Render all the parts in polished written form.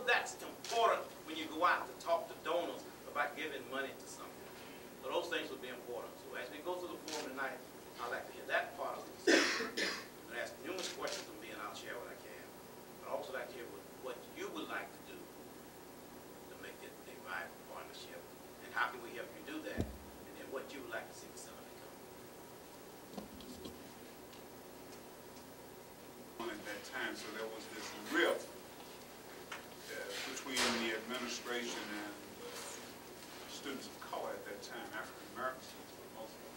that's important when you go out to talk to donors about giving money to something. So those things would be important. So as we go through the forum tonight, I'd like to hear that part of the discussion. And ask numerous questions of me, and I'll share what I can. But I'd also like to hear what you would like to do to make it a viable partnership, and how can we help you do that, and then what you would like to see the center become. At that time, so there was this rift between the administration and students of color at that time, African American students for the most part.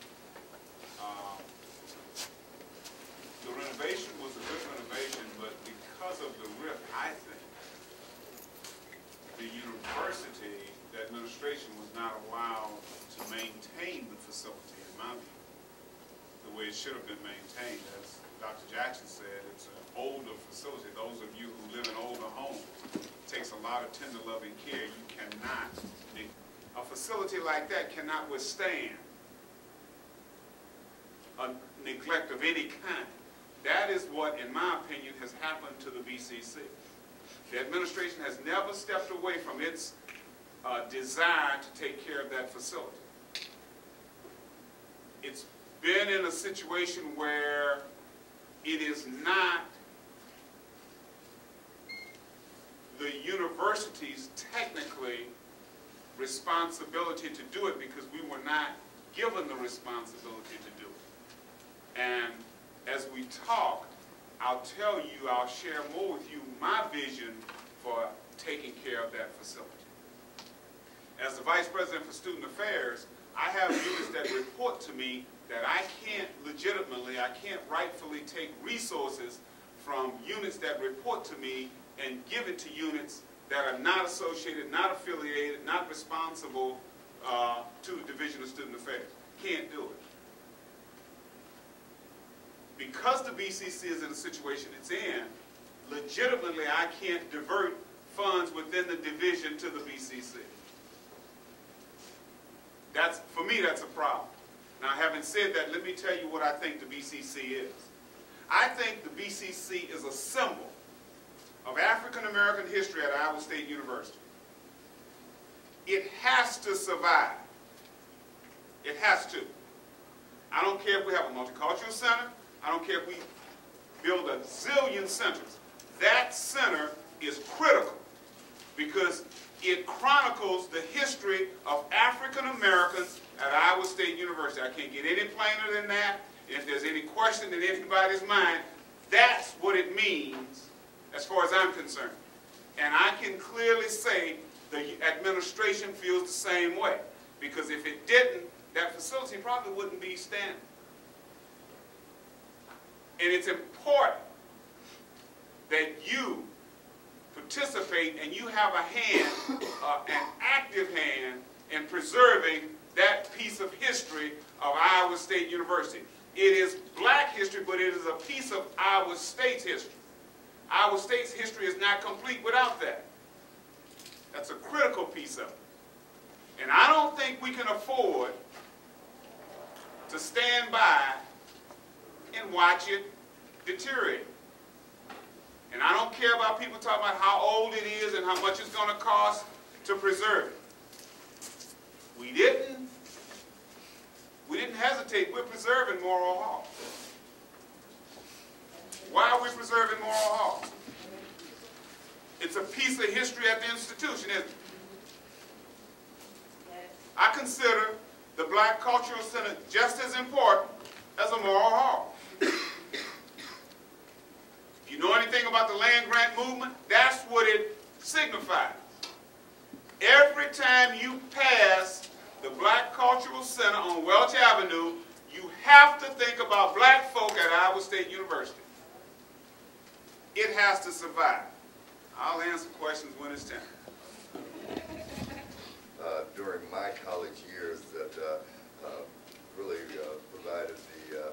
The renovation was a good renovation, but because of the rift, I think the university, the administration was not allowed to maintain the facility, in my view, the way it should have been maintained. As Dr. Jackson said, it's an older facility. Those of you who live in older homes, it takes a lot of tender loving care. You cannot, a facility like that cannot withstand a neglect of any kind. That is what, in my opinion, has happened to the BCC. The administration has never stepped away from its desire to take care of that facility. It's been in a situation where it is not the university's technically responsibility to do it, because we were not given the responsibility to do it. And as we talk, I'll tell you, I'll share more with you my vision for taking care of that facility. As the Vice President for Student Affairs, I have units that report to me that I can't legitimately, I can't rightfully take resources from units that report to me and give it to units that are not associated, not affiliated, not responsible to the Division of Student Affairs. Can't do it. Because the BCC is in the situation it's in, legitimately I can't divert funds within the division to the BCC. For me, that's a problem. Now, having said that, let me tell you what I think the BCC is. I think the BCC is a symbol of African American history at Iowa State University. It has to survive. It has to. I don't care if we have a multicultural center. I don't care if we build a zillion centers. That center is critical because it chronicles the history of African Americans at Iowa State University. I can't get any plainer than that. If there's any question in anybody's mind, that's what it means as far as I'm concerned. And I can clearly say the administration feels the same way, because if it didn't, that facility probably wouldn't be standing. And it's important that you participate and you have a hand, an active hand, in preserving that piece of history of Iowa State University. It is black history, but it is a piece of Iowa State's history. Iowa State's history is not complete without that. That's a critical piece of it. And I don't think we can afford to stand by and watch it deteriorate. And I don't care about people talking about how old it is and how much it's going to cost to preserve it. We didn't hesitate. We're preserving Morrill Hall. Why are we preserving Morrill Hall? It's a piece of history at the institution, isn't it? I consider the Black Cultural Center just as important as a Morrill Hall. If you know anything about the land grant movement, that's what it signifies. Every time you pass the Black Cultural Center on Welch Avenue, you have to think about black folk at Iowa State University. It has to survive. I'll answer questions when it's time. During my college years, that really provided the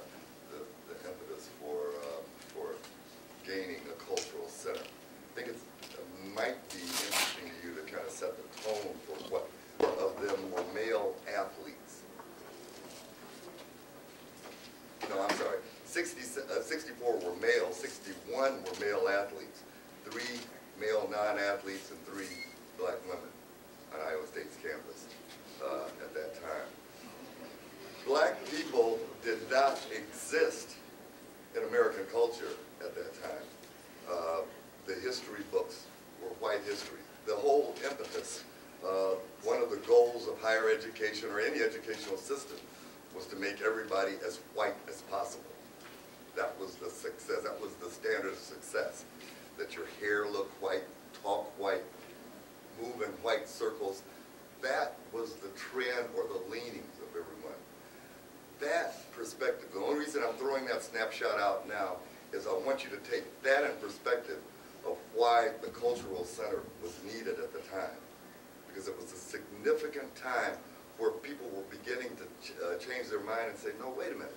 impetus for gaining a cultural center. I think it might be interesting to you to kind of set the tone for what of them were male athletes. No, I'm sorry. 64 were male, 61 were male athletes. 3 male non-athletes and 3 black women on Iowa State's campus at that time. Black people did not exist in American culture at that time. The history books were white history. The whole impetus, one of the goals of higher education or any educational system was to make everybody as white as possible. That was the success, that was the standard of success. That your hair looked white, talk white, move in white circles. That was the trend or the leanings of everyone. That perspective, the only reason I'm throwing that snapshot out now is I want you to take that in perspective of why the cultural center was needed at the time. Because it was a significant time where people were beginning to change their mind and say, no, wait a minute.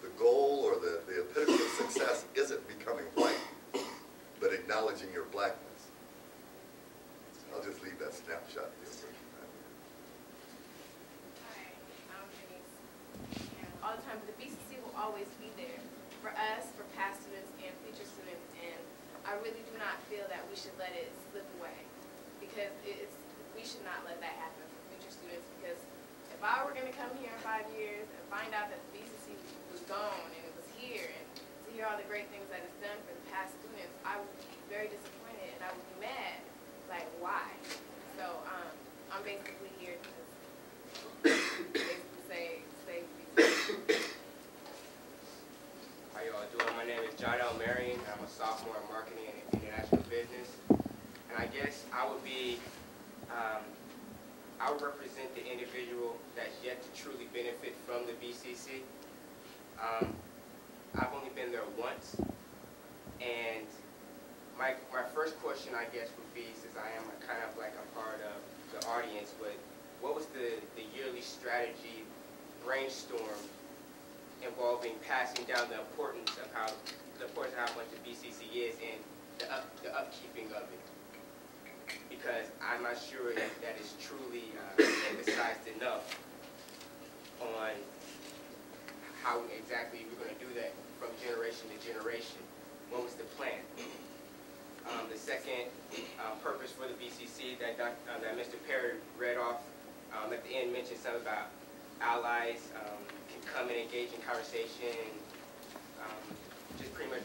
The goal or the epitome of success isn't becoming white, but acknowledging your blackness. I'll just leave that snapshot there. Hi, I'm Denise. And all the time, the BCC will always be there for us, for past students and future students, and I really do not feel that we should let it slip away, because we should not let that happen for future students, because if I were going to come here in 5 years and find out that the BCC was gone and it was here, and to hear all the great things that it's done for the past students, I would be very disappointed and I would be mad. Like, why? So I'm basically here to basically say BCC. How y'all doing? My name is John L. Marion. I'm a sophomore in marketing and international business. And I guess I would be, I would represent the individual that's yet to truly benefit from the BCC. I've only been there once, and my first question, I guess, would be, since I am kind of like a part of the audience, what was the yearly strategy brainstorm involving passing down the importance of how much the BCC is and the upkeeping of it? Because I'm not sure if that is truly emphasized enough on how exactly we're going to do that from generation to generation. What was the plan? The second purpose for the BCC that Mr. Perry read off at the end mentioned something about allies can come and engage in conversation, just pretty much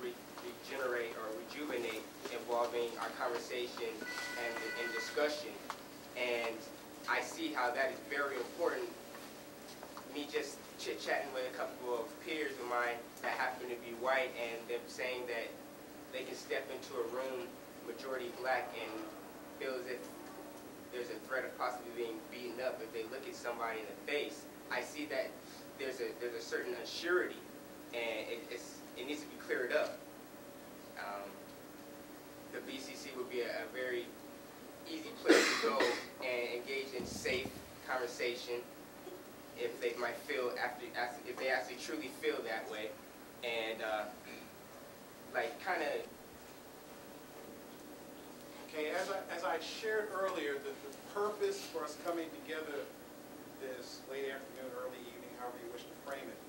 regenerate or rejuvenate involving our conversation and discussion. And I see how that is very important. Me just chit-chatting with a couple of peers of mine that happen to be white, and them saying that they can step into a room majority black and feel as if there's a threat of possibly being beaten up if they look at somebody in the face. I see that there's a certain unsurety, and it needs to be cleared up. The BCC would be a very easy place to go and engage in safe conversation if they might feel if they actually truly feel that way, and like kind of. Okay, as I shared earlier, the purpose for us coming together this late afternoon, early evening, however you wish to frame it,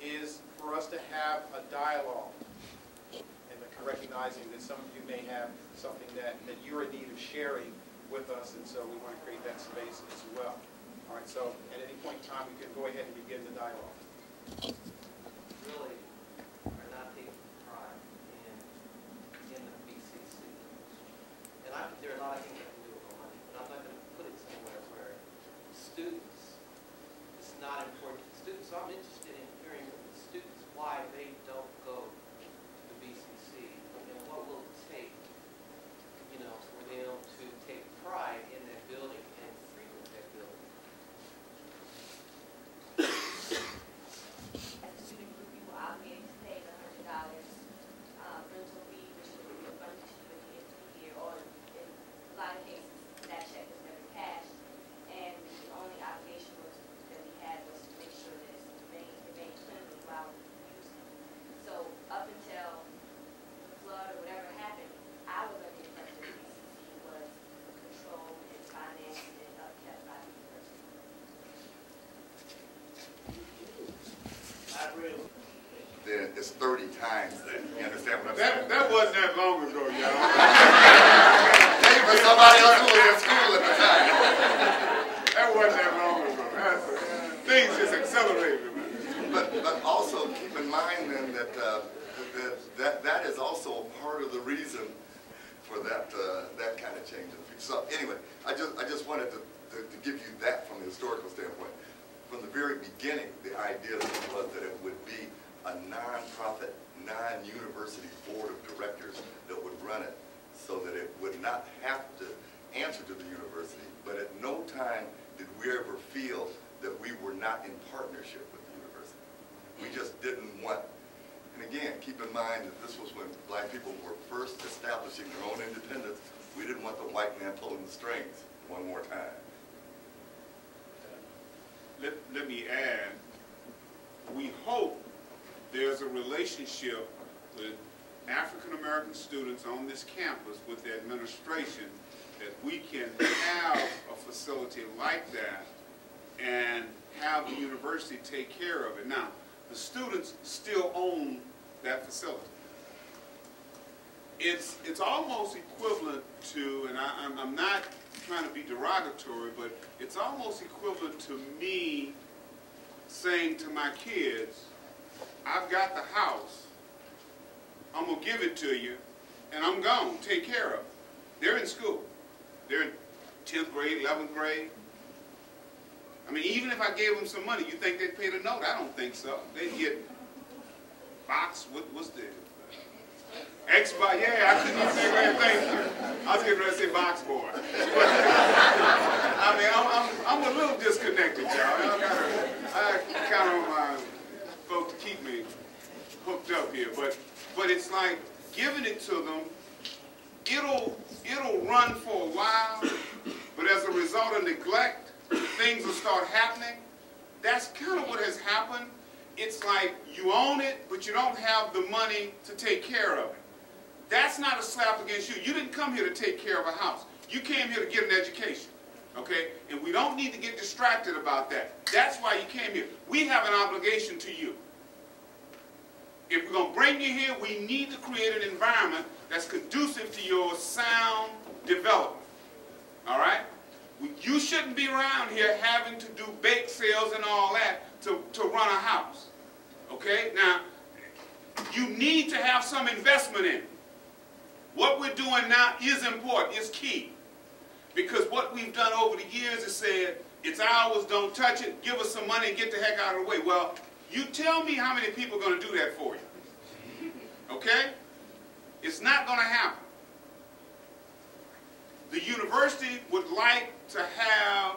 is for us to have a dialogue, and recognizing that some of you may have something that you're in need of sharing with us, and so we want to create that space as well. All right, so at any point in time, we can go ahead and begin the dialogue. Really are not taking pride in the BCC. And there are a lot of things I can do with my money, but I'm not going to put it somewhere where students, it's not important to students. So I'm interested in hearing from the students why they don't go to the BCC and what will it take, for them to take pride in that building and frequent that building. As a student group, we were obligated to pay the $100 rental fee, which would be refunded to you at the end of the year, or in a lot of cases, that check was never cashed. And the only obligation that we had was to make sure that it remained clean while we were using it. So then it's 30 times that. You understand what I'm saying? That wasn't that long ago, y'all. Maybe for somebody else who was in school at the time. That wasn't that long ago. Things just accelerated. But also keep in mind then that that is also part of the reason for that that kind of change in the future. So anyway, I just wanted to give you that from the historical standpoint. From the very beginning, the idea was that it would be a non-profit, non-university board of directors that would run it, so that it would not have to answer to the university. But at no time did we ever feel that we were not in partnership with the university. We just didn't want, and again, keep in mind that this was when black people were first establishing their own independence. We didn't want the white man pulling the strings one more time. Let me add, we hope there's a relationship with African American students on this campus with the administration that we can have a facility like that and have the university take care of it. Now, the students still own that facility. It's almost equivalent to, and I'm not trying to be derogatory, but it's almost equivalent to me saying to my kids, I've got the house, I'm going to give it to you, and I'm gone, take care of it. They're in school. They're in 10th grade, 11th grade. I mean, even if I gave them some money, you think they'd pay the note? I don't think so. They'd get box, what's the Xbox, yeah, I couldn't even think of anything. I was getting ready to say box boy. But, I mean, I'm a little disconnected, y'all. I count on my folks to keep me hooked up here. But it's like giving it to them, it'll run for a while, but as a result of neglect, things will start happening. That's kind of what has happened. It's like you own it, but you don't have the money to take care of it. That's not a slap against you. You didn't come here to take care of a house. You came here to get an education, okay? And we don't need to get distracted about that. That's why you came here. We have an obligation to you. If we're going to bring you here, we need to create an environment that's conducive to your sound development, all right? You shouldn't be around here having to do bake sales and all that to run a house, okay? Now, you need to have some investment in it. What we're doing now is important, it's key. Because what we've done over the years is said, it's ours, don't touch it, give us some money and get the heck out of the way. Well, you tell me how many people are going to do that for you. Okay? It's not going to happen. The university would like to have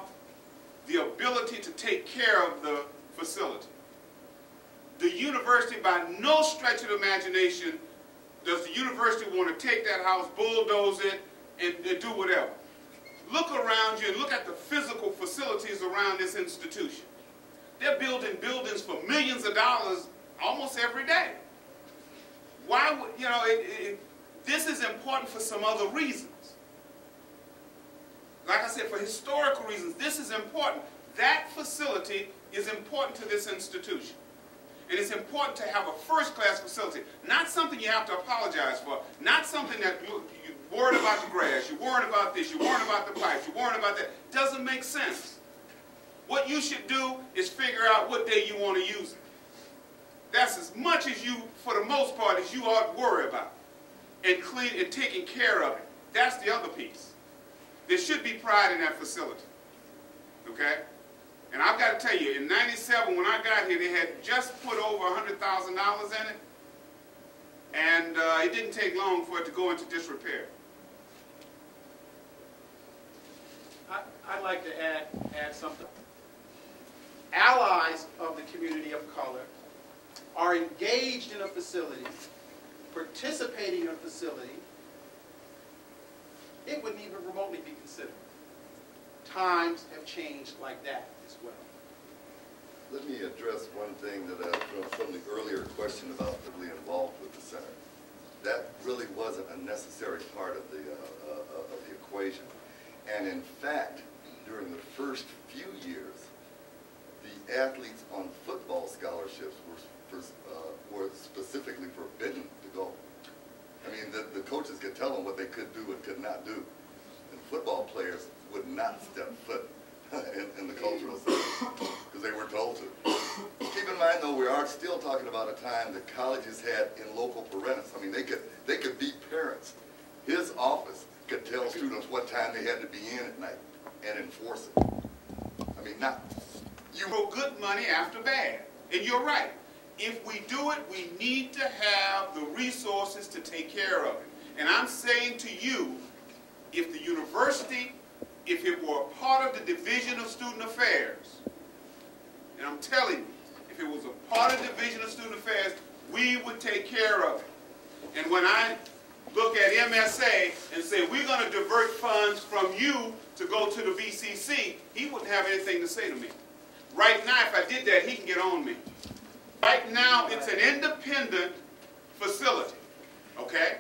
the ability to take care of the facility. The university, by no stretch of the imagination, does the university want to take that house, bulldoze it, and do whatever. Look around you and look at the physical facilities around this institution. They're building buildings for millions of dollars almost every day. Why would, you know, this is important for some other reasons. Like I said, for historical reasons, this is important. That facility is important to this institution. And it's important to have a first-class facility, not something you have to apologize for, not something that you're worried about the grass, you're worried about this, you're worried about the pipes, you're worried about that. Doesn't make sense. What you should do is figure out what day you want to use it. That's as much as you, for the most part, as you ought to worry about. And clean and taking care of it. That's the other piece. There should be pride in that facility. Okay? And I've got to tell you, in '97, when I got here, they had just put over $100,000 in it. And it didn't take long for it to go into disrepair. I'd like to add something. Allies of the community of color are engaged in a facility, participating in a facility, it wouldn't even remotely be considered. Times have changed like that as well. Let me address one thing that from the earlier question about being involved with the center. That really wasn't a necessary part of the equation. And in fact, during the first few years, the athletes on the football scholarships were specifically forbidden to go. I mean, the coaches could tell them what they could do and could not do. And football players would not step foot in the cultural center because they were told to. Keep in mind, though, we are still talking about a time that colleges had in local parentis. I mean, they could be parents. His office could tell students what time they had to be in at night and enforce it. I mean, not. You throw good money after bad. And you're right. If we do it, we need to have the resources to take care of it. And I'm saying to you, if the university, if it were a part of the Division of Student Affairs, and I'm telling you, if it was a part of the Division of Student Affairs, we would take care of it. And when I look at MSA and say, we're going to divert funds from you to go to the BCC, he wouldn't have anything to say to me. Right now, if I did that, he can get on me. Right now, it's an independent facility, okay?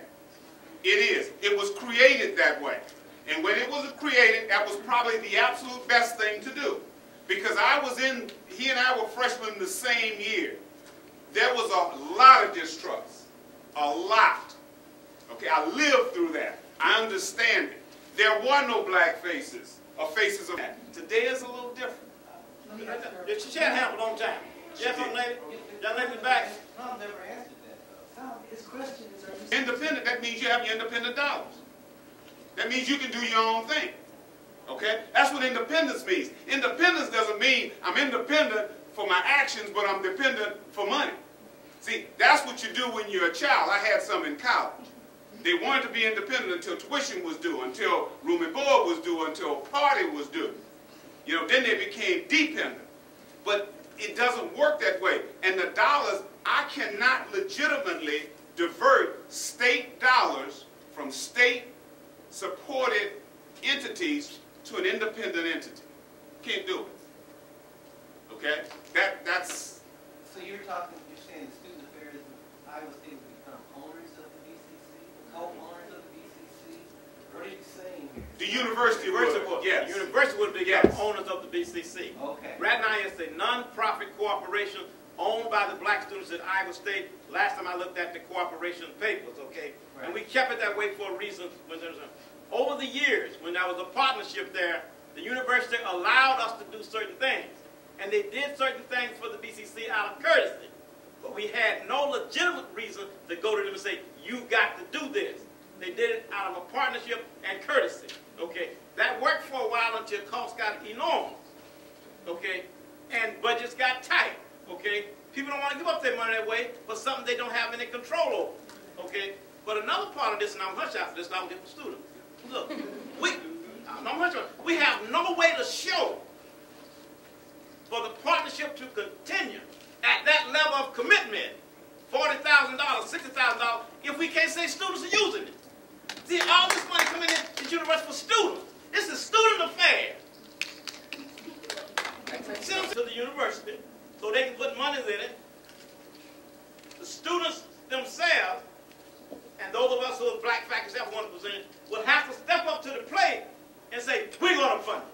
It is. It was created that way. And when it was created, that was probably the absolute best thing to do. Because he and I were freshmen the same year. There was a lot of distrust. A lot. Okay, I lived through that. I understand it. There were no black faces or faces of that. Today is a little different. She had half a long time. Yes, young lady? Young lady back. Tom never answered that, though. Tom, his question is, are you... Independent, that means you have your independent dollars. That means you can do your own thing. Okay? That's what independence means. Independence doesn't mean I'm independent for my actions, but I'm dependent for money. See, that's what you do when you're a child. I had some in college. They wanted to be independent until tuition was due, until room and board was due, until party was due. You know, then they became dependent. But it doesn't work that way. And the dollars, I cannot legitimately divert state dollars from state-supported entities to an independent entity. Can't do it. Okay? That's... So you're saying the student affairs of Iowa State would become owners of the BCC, co-owners of the BCC? What are you saying here? The university would. Yes. The university would become owners of the BCC. Okay. Right now, it's a non-profit corporation owned by the black students at Iowa State. Last time I looked at the corporation papers, okay? Right. And we kept it that way for a reason. Over the years, when there was a partnership there, the university allowed us to do certain things. And they did certain things for the BCC out of courtesy. But we had no legitimate reason to go to them and say, you got to do this. They did it out of a partnership and courtesy. Okay? That worked for a while until costs got enormous. Okay? And budgets got tight. Okay? People don't want to give up their money that way for something they don't have any control over. Okay? But another part of this, and I'm hush after this, and I'll get the students. Look, we have no way to show for the partnership to continue at that level of commitment, $40,000, $60,000, if we can't say students are using it. See, all this money coming in the university for students. This is student affair. Send them to the university so they can put money in it. The students themselves, and those of us who are black faculty have 1%, will have to step up to the plate and say, we're going to fund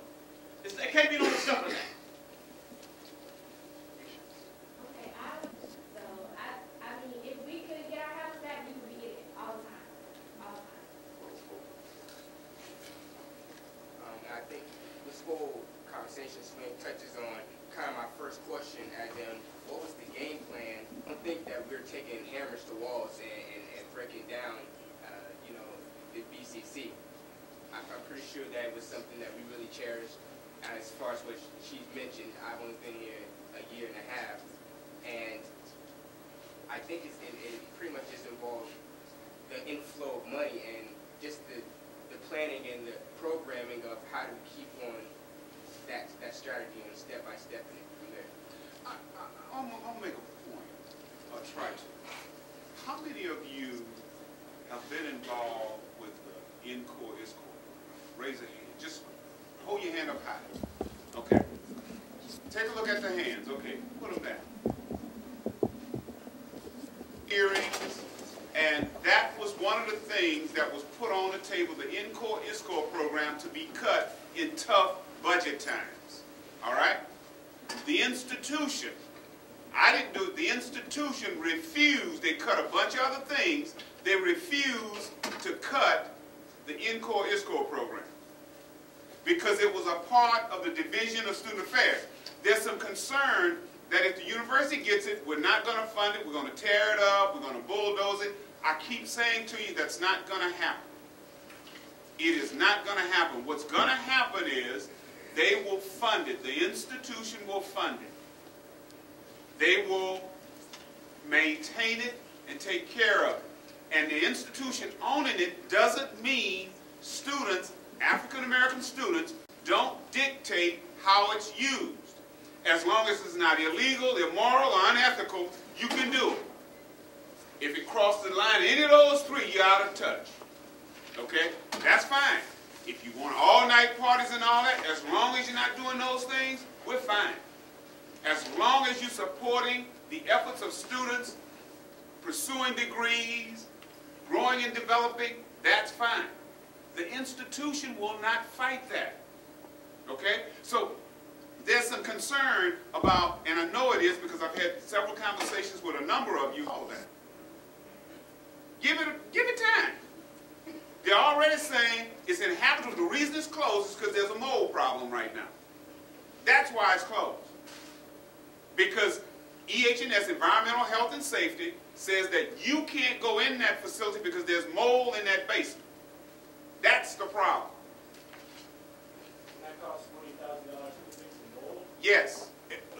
it. It can't be no more simple than that. Okay, I mean, if we could get our house back, we would get it all the time. All the time. I think this whole conversation touches on kind of my first question, as in, what was the game plan? I don't think that we're taking hammers to walls and breaking down, the BCC. I'm pretty sure that it was something that we really cherished. As far as what she's mentioned, I've only been here a year and a half, and I think it pretty much just involved the inflow of money and just the planning and the programming of how to keep on that strategy and step by step from there. I'll make a point. I'll try to. How many of you have been involved with the ISU BCC? Raise a hand. Just hold your hand up high. Okay. Take a look at the hands. Okay. Put them down. Earrings. And that was one of the things that was put on the table, the ISU program, to be cut in tough budget times. All right? The institution, I didn't do it. The institution refused. They cut a bunch of other things. They refused to cut the INCORE ISCORE program because it was a part of the Division of Student Affairs. There's some concern that if the university gets it, we're not going to fund it, we're going to tear it up, we're going to bulldoze it. I keep saying to you that's not going to happen. It is not going to happen. What's going to happen is they will fund it. The institution will fund it. They will maintain it and take care of it. And the institution owning it doesn't mean students, African American students, don't dictate how it's used. As long as it's not illegal, immoral, or unethical, you can do it. If it crosses the line, any of those three, you're out of touch. Okay? That's fine. If you want all-night parties and all that, as long as you're not doing those things, we're fine. As long as you're supporting the efforts of students, pursuing degrees, growing and developing, that's fine. The institution will not fight that. Okay? So there's some concern about, and I know it is because I've had several conversations with a number of you, all that. Give it time. They're already saying it's inhabitable. The reason it's closed is because there's a mold problem right now. That's why it's closed. Because EH&S, Environmental Health and Safety, says that you can't go in that facility because there's mold in that basement. That's the problem. And that costs $20,000 to fix the mold? Yes.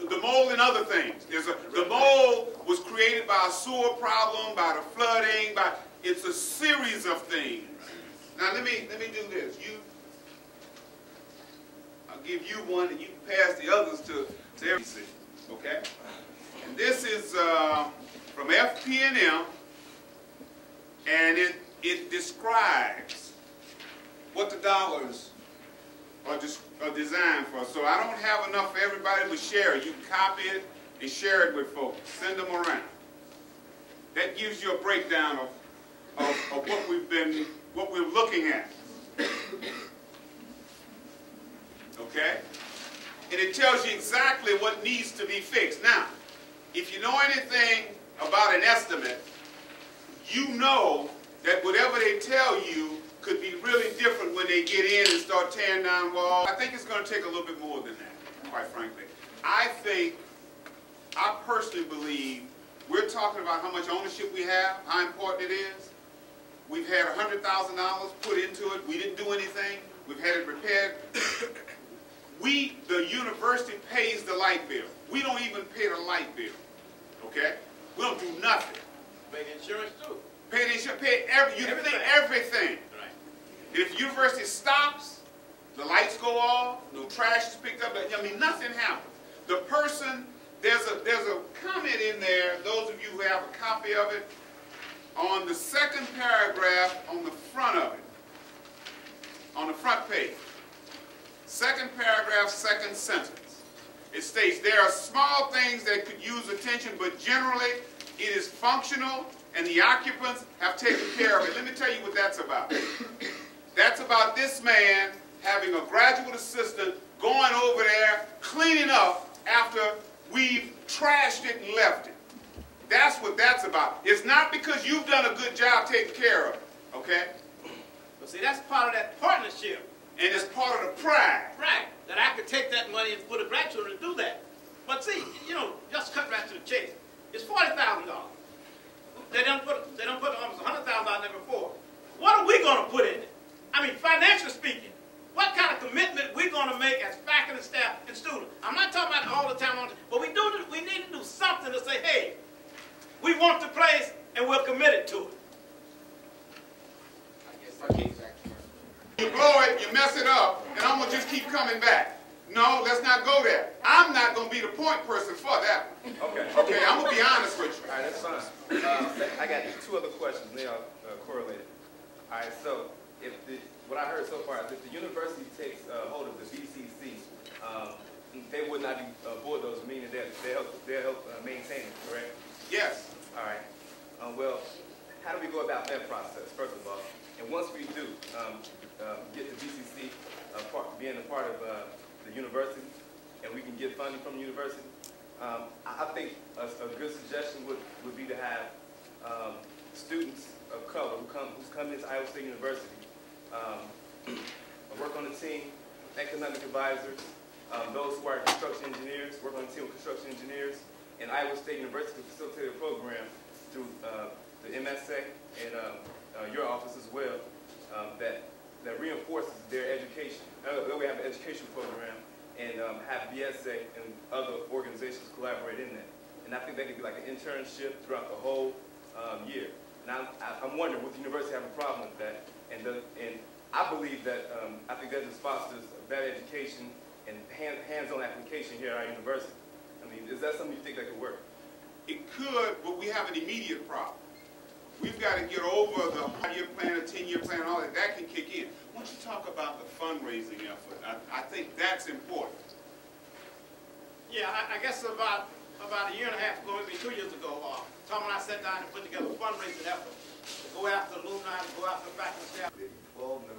The mold and other things. The mold was created by a sewer problem, by the flooding, it's a series of things. Now let me do this. I'll give you one and you can pass the others to everybody. Okay? And this is from FP&M, and it describes what the dollars are designed for. So I don't have enough for everybody to share it. You can copy it and share it with folks. Send them around. That gives you a breakdown of what we're looking at. Okay? And it tells you exactly what needs to be fixed. Now, if you know anything about an estimate, you know that whatever they tell you could be really different when they get in and start tearing down walls. I think it's going to take a little bit more than that, quite frankly. I personally believe we're talking about how much ownership we have, how important it is. We've had $100,000 put into it. We didn't do anything. We've had it repaired. The university pays the light bill. We don't even pay the light bill. Okay? We don't do nothing. Pay the insurance too. Pay the insurance, pay everything. Right. If the university stops, the lights go off, no trash is picked up, I mean, nothing happens. The person, there's a comment in there, those of you who have a copy of it, on the second paragraph on the front of it, on the front page. Second paragraph, second sentence. It states, there are small things that could use attention, but generally it is functional and the occupants have taken care of it. Let me tell you what that's about. That's about this man having a graduate assistant going over there, cleaning up after we've trashed it and left it. That's what that's about. It's not because you've done a good job taking care of it, okay? But see, that's part of that partnership. And it's part of the pride. Right. That I could take that money and put a graduate to do that. But see, you know, just cut right to the chase. It's $40,000. They don't put almost $100,000 there before. What are we going to put in it? I mean, financially speaking, what kind of commitment we're going to make as faculty, staff, and students? I'm not talking about all the time, but we need to do something to say, hey, we want the place and we're committed to it. I guess that goes back to You blow it, you mess it up, and I'm going to just keep coming back. No, let's not go there. I'm not going to be the point person for that one. Okay, I'm going to be honest with you. All right, that's fine. I got two other questions. They are correlated. All right, so what I heard so far is if the university takes hold of the BCC, they would not be bulldozed, meaning that they'll help maintain it, correct? Yes. All right. Well, how do we go about that process, first of all? And once we do get the BCC being a part of the university, and we can get funding from the university, I think a good suggestion would be to have students of color who's come into Iowa State University work on the team, economic advisors, those who are construction engineers, work on the team with construction engineers, and Iowa State University facilitated a program through the MSA and your office as well that reinforces their education. We have an education program and have BSA and other organizations collaborate in that. And I think that could be like an internship throughout the whole year. And I'm wondering, would the university have a problem with that? And I believe that I think that just fosters a better education and hands-on application here at our university. I mean, is that something you think that could work? It could, but we have an immediate problem. We've got to get over the 5-year plan, a 10-year plan, all that. That can kick in. Why don't you talk about the fundraising effort? I think that's important. Yeah, I guess about a year and a half ago, maybe 2 years ago, Tom and I sat down and put together a fundraising effort to go after alumni, to go after faculty staff. $12 million